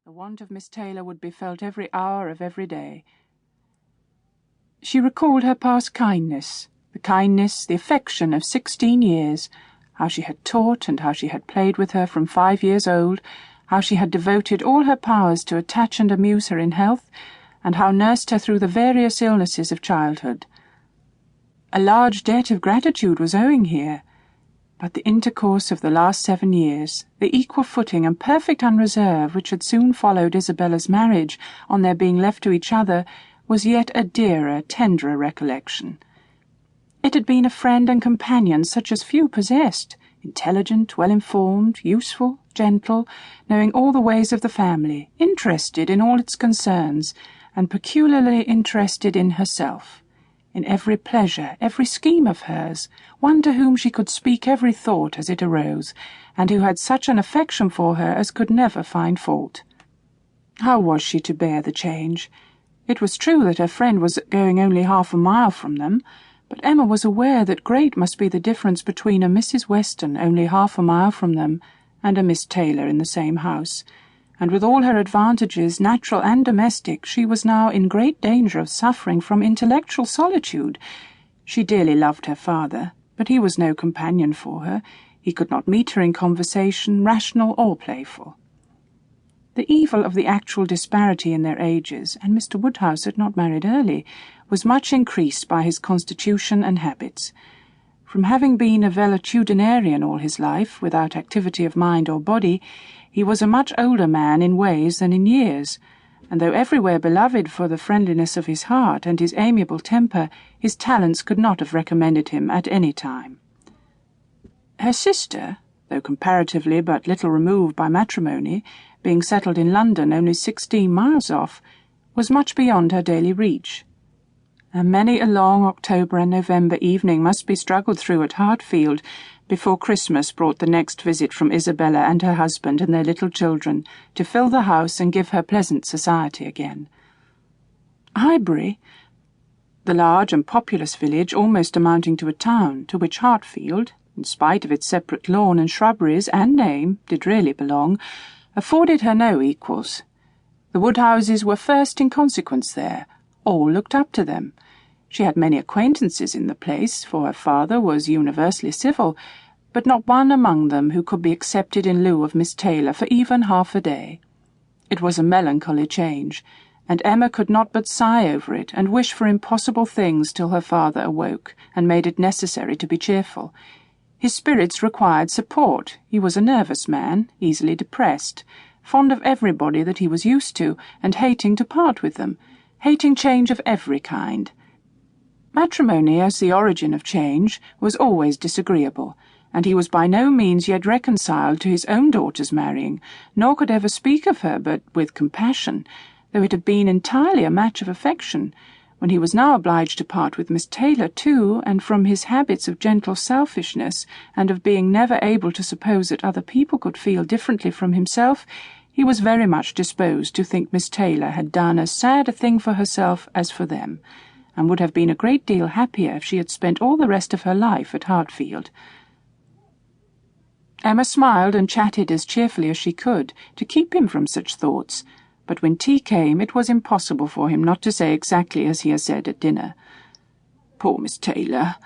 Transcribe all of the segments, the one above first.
The want of Miss Taylor would be felt every hour of every day. She recalled her past kindness, the affection of 16 years, how she had taught and how she had played with her from 5 years old, how she had devoted all her powers to attach and amuse her in health, and how nursed her through the various illnesses of childhood. A large debt of gratitude was owing here, but the intercourse of the last 7 years, the equal footing and perfect unreserve which had soon followed Isabella's marriage on their being left to each other, was yet a dearer, tenderer recollection. It had been a friend and companion such as few possessed, intelligent, well-informed, useful, gentle, knowing all the ways of the family, interested in all its concerns, and peculiarly interested in herself, in every pleasure, every scheme of hers, one to whom she could speak every thought as it arose, and who had such an affection for her as could never find fault. How was she to bear the change? It was true that her friend was going only half a mile from them, but Emma was aware that great must be the difference between a Mrs. Weston only half a mile from them and a Miss Taylor in the same house, and with all her advantages, natural and domestic, she was now in great danger of suffering from intellectual solitude. She dearly loved her father, but he was no companion for her. He could not meet her in conversation, rational or playful. The evil of the actual disparity in their ages, and Mr. Woodhouse had not married early, was much increased by his constitution and habits. From having been a valetudinarian all his life, without activity of mind or body, he was a much older man in ways than in years, and though everywhere beloved for the friendliness of his heart and his amiable temper, his talents could not have recommended him at any time. Her sister, though comparatively but little removed by matrimony, being settled in London only 16 miles off, was much beyond her daily reach, and many a long October and November evening must be struggled through at Hartfield before Christmas brought the next visit from Isabella and her husband and their little children to fill the house and give her pleasant society again. Highbury, the large and populous village almost amounting to a town, to which Hartfield, in spite of its separate lawn and shrubberies and name, did really belong, afforded her no equals. The Woodhouses were first in consequence there. All looked up to them. She had many acquaintances in the place, for her father was universally civil, but not one among them who could be accepted in lieu of Miss Taylor for even half a day. It was a melancholy change, and Emma could not but sigh over it and wish for impossible things till her father awoke and made it necessary to be cheerful. His spirits required support. He was a nervous man, easily depressed, fond of everybody that he was used to, and hating to part with them, hating change of every kind. Matrimony, as the origin of change, was always disagreeable, and he was by no means yet reconciled to his own daughter's marrying, nor could ever speak of her but with compassion, though it had been entirely a match of affection. When he was now obliged to part with Miss Taylor too, and from his habits of gentle selfishness, and of being never able to suppose that other people could feel differently from himself, he was very much disposed to think Miss Taylor had done as sad a thing for herself as for them, and would have been a great deal happier if she had spent all the rest of her life at Hartfield. Emma smiled and chatted as cheerfully as she could, to keep him from such thoughts, but when tea came it was impossible for him not to say exactly as he had said at dinner. "Poor Miss Taylor!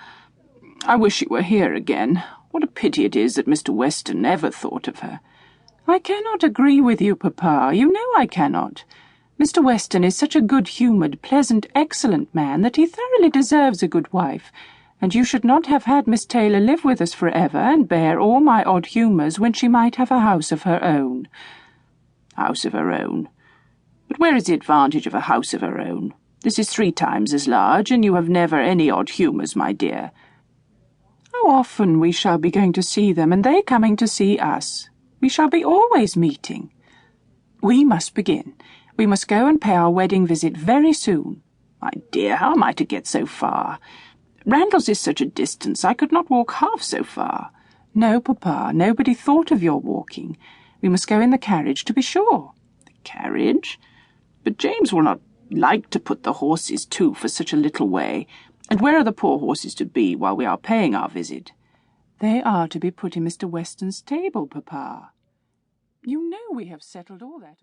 I wish she were here again. What a pity it is that Mr. Weston ever thought of her." "I cannot agree with you, Papa. You know I cannot. Mr. Weston is such a good-humoured, pleasant, excellent man that he thoroughly deserves a good wife, and you should not have had Miss Taylor live with us for ever and bear all my odd humours when she might have a house of her own." "House of her own? But where is the advantage of a house of her own? This is 3 times as large, and you have never any odd humours, my dear." "How often we shall be going to see them, and they coming to see us. We shall be always meeting." "We must begin. We must go and pay our wedding visit very soon." "My dear, how am I to get so far? Randalls is such a distance, I could not walk half so far." "No, Papa, nobody thought of your walking. We must go in the carriage, to be sure." "The carriage? But James will not like to put the horses to for such a little way. And where are the poor horses to be while we are paying our visit?" "They are to be put in Mr. Weston's stable, Papa. You know we have settled all that."